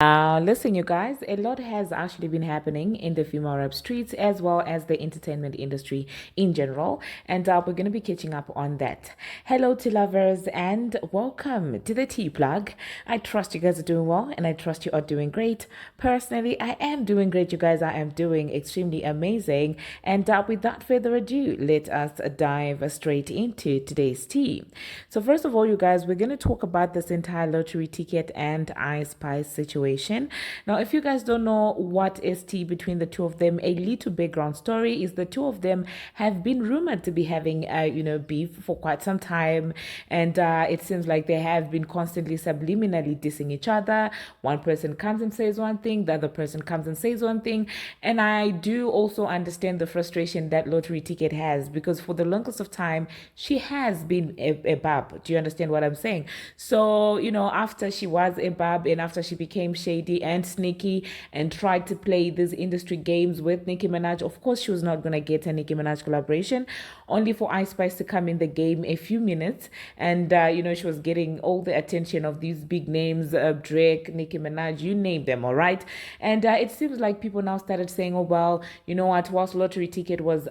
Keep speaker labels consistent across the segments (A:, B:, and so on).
A: Listen, you guys, a lot has actually been happening in the female rap streets as well as the entertainment industry in general, and we're going to be catching up on that. Hello, tea lovers, and welcome to the Tea Plug. I trust you guys are doing well, and I trust you are doing great. Personally, I am doing great, you guys. I am doing extremely amazing, and without further ado, let us dive straight into today's tea. So, first of all, you guys, we're going to talk about this entire lottery ticket and Ice Spice situation. Now, if you guys don't know what is tea between the two of them, a little background story is the two of them have been rumored to be having, beef for quite some time, and it seems like they have been constantly subliminally dissing each other. One person comes and says one thing, the other person comes and says one thing, and I do also understand the frustration that Lottery Ticket has because for the longest of time she has been a bab. Do you understand what I'm saying? So after she was a bab and after she became shady and sneaky and tried to play these industry games with Nicki Minaj, of course she was not going to get a Nicki Minaj collaboration, only for Ice Spice to come in the game a few minutes, and she was getting all the attention of these big names, Drake, Nicki Minaj, you name them, all right. And it seems like people now started saying, oh well, you know what, whilst Lottery Ticket was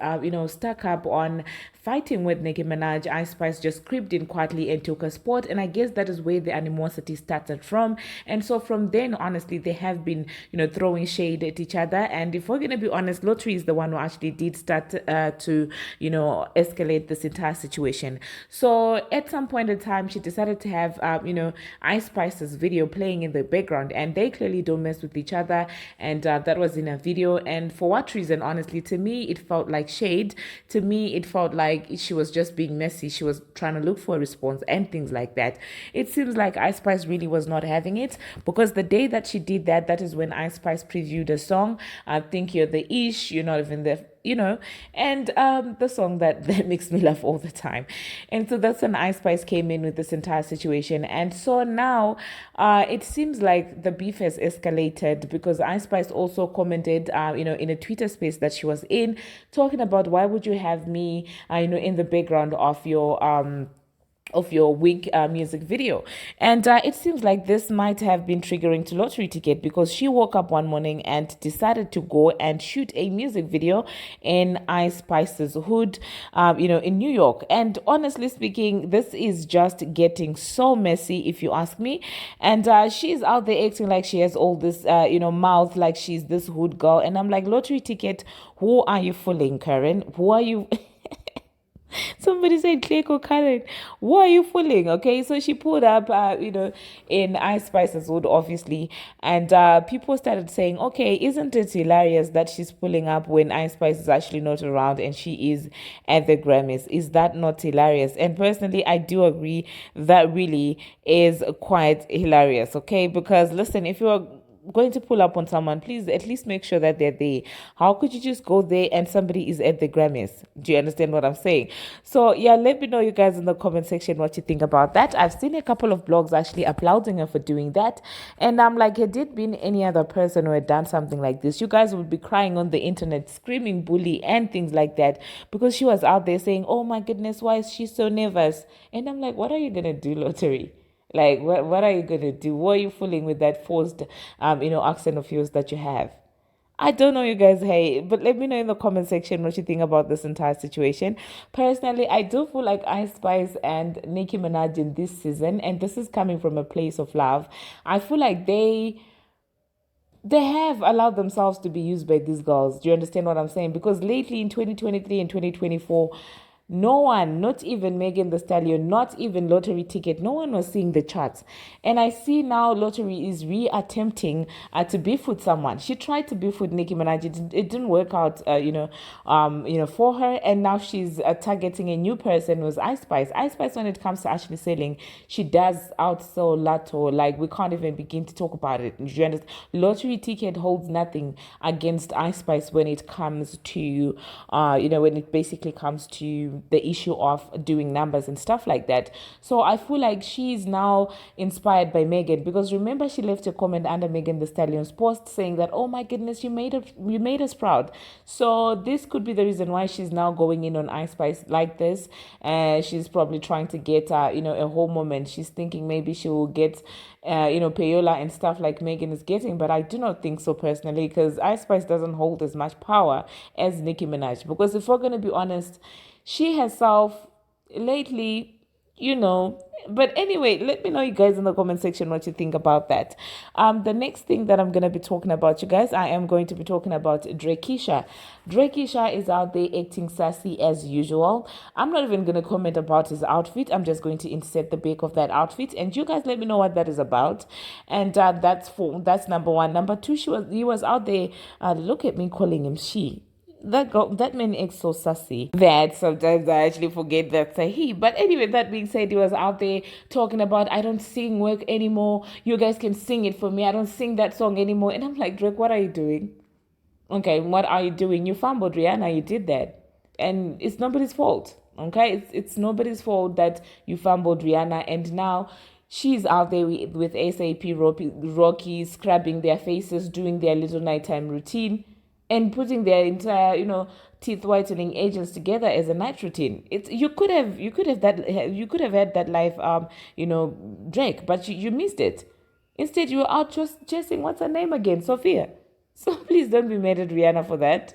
A: stuck up on fighting with Nicki Minaj, Ice Spice just creeped in quietly and took a spot, and I guess that is where the animosity started from. And so from then, honestly, they have been throwing shade at each other. And if we're gonna be honest, Lottery is the one who actually did start to escalate this entire situation. So at some point in time, she decided to have Ice Spice's video playing in the background, and they clearly don't mess with each other. And that was in a video, and for what reason? Honestly, to me, it felt like shade. To me, it felt like she was just being messy. She was trying to look for a response and things like that. It seems like Ice Spice really was not having it, because the day that she did that, that is when Ice Spice previewed a song. I think you're the ish, you're not even the and the song that makes me laugh all the time. And so that's when Ice Spice came in with this entire situation. And so now it seems like the beef has escalated, because Ice Spice also commented in a Twitter space that she was in, talking about, why would you have me in the background of your wig music video. And it seems like this might have been triggering to Lottery Ticket, because she woke up one morning and decided to go and shoot a music video in Ice Spice's hood, in New York. And honestly speaking, this is just getting so messy, if you ask me. And she's out there acting like she has all this, mouth, like she's this hood girl. And I'm like, Lottery Ticket, who are you fooling, Karen? Who are you? Somebody said Clayco Karen. Why are you fooling? Okay, so she pulled up, in Ice Spice's wood, obviously, and people started saying, okay, isn't it hilarious that she's pulling up when Ice Spice is actually not around and she is at the Grammys? Is that not hilarious? And personally, I do agree that really is quite hilarious. Okay, because listen, if you're going to pull up on someone, please at least make sure that they're there. How could you just go there and somebody is at the Grammys? Do you understand what I'm saying? So yeah, let me know, you guys, in the comment section what you think about that. I've seen a couple of blogs actually applauding her for doing that, and I'm like, had it been any other person who had done something like this, you guys would be crying on the internet, screaming bully and things like that, because she was out there saying, oh my goodness, why is she so nervous? And I'm like, what are you gonna do, Lottery? Like, what are you gonna do? What are you fooling with that forced, accent of yours that you have? I don't know, you guys. Hey, but let me know in the comment section what you think about this entire situation. Personally, I do feel like Ice Spice and Nicki Minaj in this season, and this is coming from a place of love, I feel like they have allowed themselves to be used by these girls. Do you understand what I'm saying? Because lately in 2023 and 2024, no one, not even Megan the Stallion, not even Lottery Ticket, no one was seeing the charts. And I see now Lottery is re-attempting to beef with someone. She tried to beef with Nicki Minaj. It didn't work out, for her. And now she's targeting a new person, who's Ice Spice. Ice Spice, when it comes to actually selling, she does outsell Latto. Like, we can't even begin to talk about it. You understand? Lottery Ticket holds nothing against Ice Spice when it comes to, when it basically comes to the issue of doing numbers and stuff like that. So I feel like she's now inspired by Megan, because remember she left a comment under Megan the Stallion's post saying that, oh my goodness, you made us proud. So this could be the reason why she's now going in on Ice Spice like this. She's probably trying to get a whole moment. She's thinking maybe she will get payola and stuff like Megan is getting, but I do not think so personally, because Ice Spice doesn't hold as much power as Nicki Minaj. Because if we're gonna be honest, she herself lately, but anyway, let me know, you guys, in the comment section what you think about that. The next thing that I'm going to be talking about, you guys, I am going to be talking about Drakesha. Drakesha is out there acting sassy as usual. I'm not even going to comment about his outfit. I'm just going to insert the back of that outfit, and you guys let me know what that is about. And that's number one. Number two, he was out there. Look at me calling him she. That man acts so sassy that sometimes I actually forget that's a he. But anyway, that being said, he was out there talking about, I don't sing work anymore. You guys can sing it for me. I don't sing that song anymore. And I'm like, Drake, what are you doing? Okay, what are you doing? You fumbled Rihanna. You did that. And it's nobody's fault. Okay, it's nobody's fault that you fumbled Rihanna. And now she's out there with ASAP Rocky scrubbing their faces, doing their little nighttime routine, and putting their entire, teeth whitening agents together as a night routine. You could have had that live, Drake, but you missed it. Instead, you were out just chasing, what's her name again, Sophia. So please don't be mad at Rihanna for that.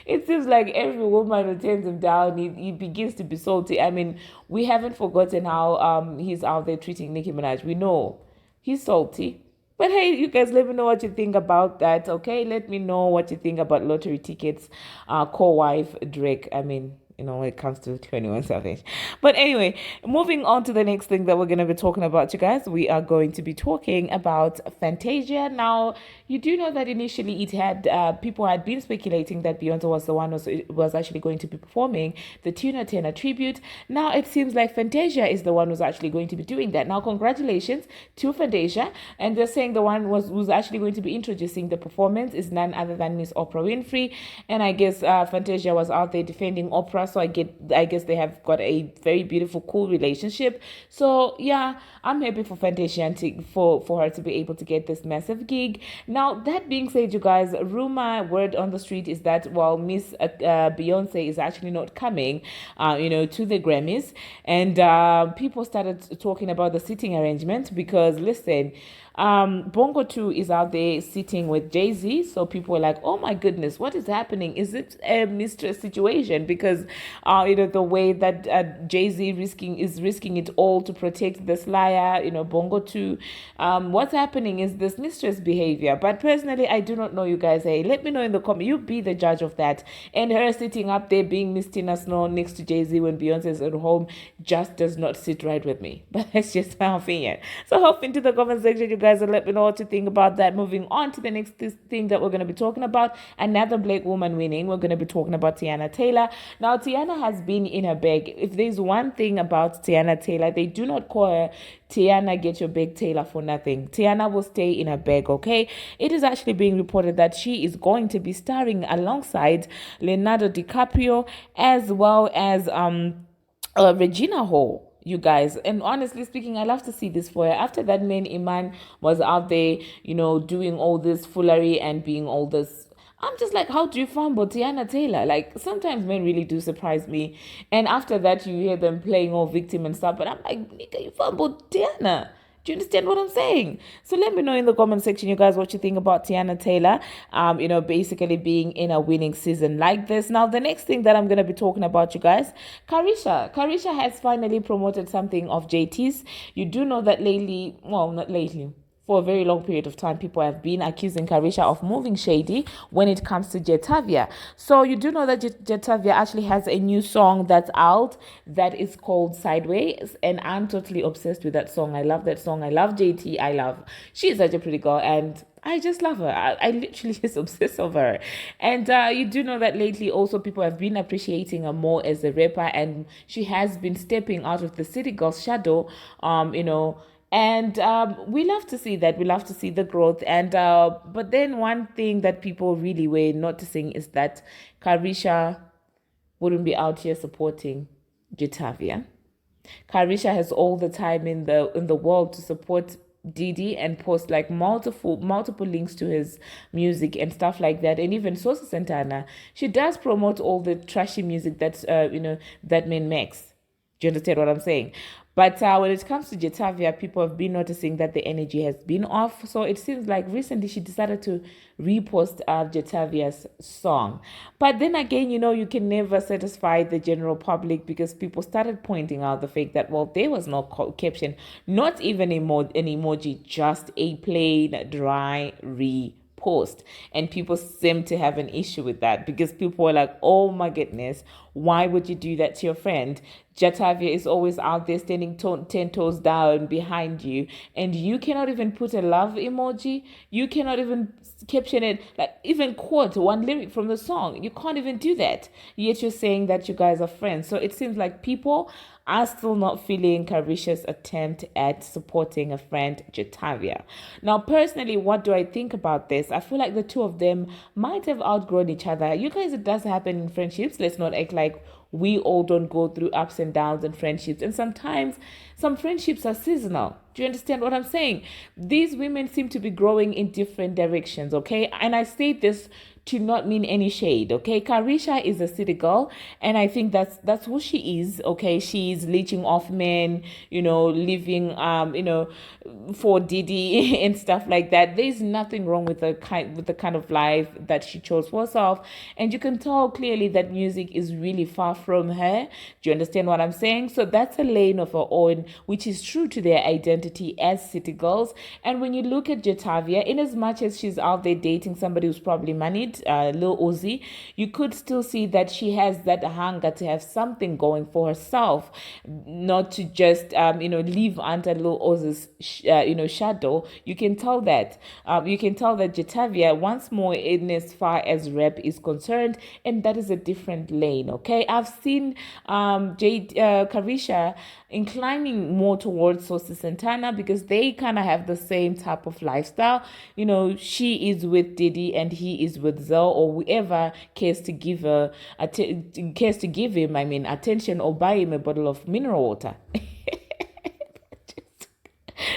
A: It seems like every woman who turns him down, he begins to be salty. I mean, we haven't forgotten how he's out there treating Nicki Minaj. We know he's salty. But hey, you guys, let me know what you think about that, okay? Let me know what you think about lottery tickets, co-wife Drake. I mean, when it comes to 21 Savage. But anyway, moving on to the next thing that we're going to be talking about, you guys. We are going to be talking about Fantasia. Now, you do know that initially it had people had been speculating that Beyonce was the one who was actually going to be performing the Teyana Taylor tribute. Now it seems like Fantasia is the one who's actually going to be doing that. Now, congratulations to Fantasia. And they're saying the one who's actually going to be introducing the performance is none other than Miss Oprah Winfrey. And I guess Fantasia was out there defending Oprah. So I guess they have got a very beautiful, cool relationship. So yeah, I'm happy for Fantasia and for her to be able to get this massive gig. Now, that being said, you guys, word on the street is that, well, Miss Beyonce is actually not coming, to the Grammys. And people started talking about the seating arrangement because, listen, Bongo 2 is out there sitting with Jay-Z. So people were like, oh my goodness, what is happening? Is it a mistress situation? Because, the way that Jay-Z is risking it all to protect this liar, Bongo 2. What's happening is this mistress behavior. But personally, I do not know, you guys. Hey, let me know in the comment. You be the judge of that. And her sitting up there being Miss Tina Snow next to Jay-Z when Beyonce is at home just does not sit right with me. But that's just my opinion. So hop into the comment section, you guys, and let me know what you think about that. Moving on to the next thing that we're going to be talking about, another black woman winning. We're going to be talking about Teyana Taylor. Now, Teyana has been in her bag. If there's one thing about Teyana Taylor, they do not call her Teyana get your bag Taylor for nothing. Teyana will stay in her bag, okay? It is actually being reported that she is going to be starring alongside Leonardo DeCaprio as well as Regina Hall, you guys. And honestly speaking, I love to see this for her. After that man Iman was out there, doing all this foolery and being all this, I'm just like, how do you fumble Teyana Taylor? Like, sometimes men really do surprise me. And after that, you hear them playing all victim and stuff. But I'm like, nigga, you fumbled Teyana. Do you understand what I'm saying? So let me know in the comment section, you guys, what you think about Teyana Taylor, basically being in a winning season like this. Now, the next thing that I'm going to be talking about, you guys, Karisha has finally promoted something of JT's. You do know that lately, well, not lately, for a very long period of time, people have been accusing Caresha of moving shady when it comes to Jetavia. So you do know that Jetavia actually has a new song that's out that is called Sideways. And I'm totally obsessed with that song. I love that song. I love JT. She's such a pretty girl. And I just love her. I literally just obsess over her. And you do know that lately also people have been appreciating her more as a rapper. And she has been stepping out of the city girl's shadow, And we love to see that. We love to see the growth. And but then one thing that people really were noticing is that Karisha wouldn't be out here supporting Jitavia. Karisha has all the time in the world to support Didi and post like multiple links to his music and stuff like that. And even Sosa Santana, she does promote all the trashy music that's that man makes. Do you understand what I'm saying? But when it comes to Jetavia, people have been noticing that the energy has been off. So it seems like recently she decided to repost Jetavia's song. But then again, you can never satisfy the general public because people started pointing out the fact that, well, there was no caption, not even an emoji, just a plain dry post, and people seem to have an issue with that because people were like, oh my goodness, why would you do that to your friend? Jatavia is always out there standing 10 toes down behind you, and you cannot even put a love emoji. You cannot even caption it, like even quote one lyric from the song. You can't even do that. Yet you're saying that you guys are friends. So it seems like people are still not feeling Karisha's attempt at supporting a friend, Jatavia. Now, personally, what do I think about this? I feel like the two of them might have outgrown each other. You guys, it does happen in friendships. Let's not act like we all don't go through ups and downs in friendships. And sometimes some friendships are seasonal. Do you understand what I'm saying? These women seem to be growing in different directions, okay? And I say this to not mean any shade, okay? Karisha is a city girl, and I think that's who she is, okay? She's leeching off men, living for Didi and stuff like that. There's nothing wrong with the kind of life that she chose for herself, and you can tell clearly that music is really far from her. Do you understand what I'm saying? So that's a lane of her own, which is true to their identity as city girls. And when you look at Jatavia, in as much as she's out there dating somebody who's probably moneyed, Lil Uzi, you could still see that she has that hunger to have something going for herself, not to just live under Lil Uzi's shadow. You can tell that. Jatavia once more in as far as rap is concerned, and that is a different lane. Okay, I've seen Karisha inclining more towards Sosa Santana because they kind of have the same type of lifestyle. She is with Diddy and he is with Zoe, or whoever cares to give him, attention, or buy him a bottle of mineral water.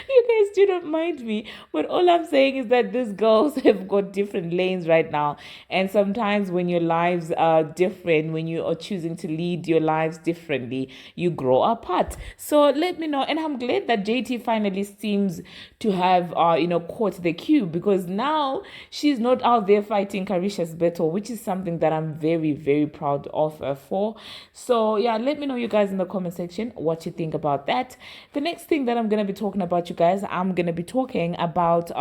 A: You guys do not mind me, but all I'm saying is that these girls have got different lanes right now, and sometimes when your lives are different, when you are choosing to lead your lives differently, you grow apart. So let me know, and I'm glad that JT finally seems to have caught the cue, because now she's not out there fighting Karisha's battle, which is something that I'm very, very proud of her for. So yeah, let me know, you guys, in the comment section what you think about that. The next thing that I'm gonna be talking about, you guys, I'm gonna be talking about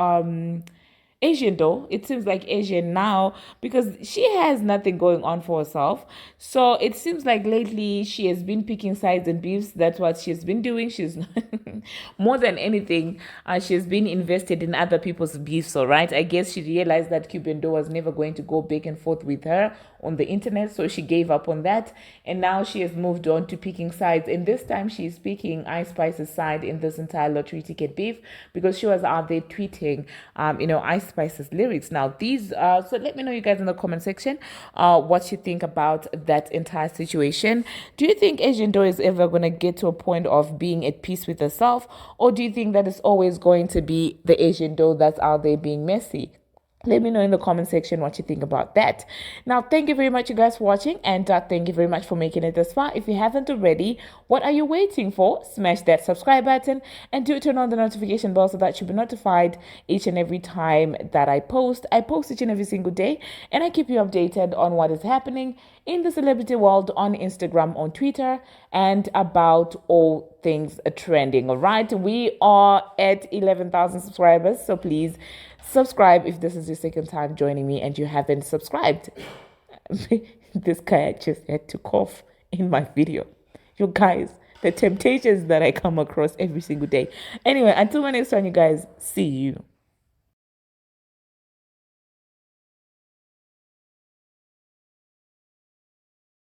A: Asian though. It seems like Asian now, because she has nothing going on for herself. So it seems like lately she has been picking sides and beefs. That's what she's been doing. She's more than anything, she's been invested in other people's beefs. All right. I guess she realized that Cuban Doe was never going to go back and forth with her on the internet, so she gave up on that, and now she has moved on to picking sides. And this time she's picking Ice Spice's side in this entire lottery ticket beef, because she was out there tweeting Ice Spice's lyrics. Now these so let me know, you guys, in the comment section what you think about that entire situation. Do you think Asian Doe is ever going to get to a point of being at peace with herself, or do you think that it's always going to be the Asian Doe that's out there being messy? Let me know in the comment section what you think about that. Now, thank you very much, you guys, for watching, and thank you very much for making it this far. If you haven't already, what are you waiting for? Smash that subscribe button and do turn on the notification bell so that you'll be notified each and every time that I post. I post each and every single day, and I keep you updated on what is happening in the celebrity world on Instagram, on Twitter, and about all things trending. All right, we are at 11,000 subscribers, so please subscribe if this is your second time joining me and you haven't subscribed. This guy just had to cough in my video. You guys, the temptations that I come across every single day. Anyway, until my next time, you guys, see you.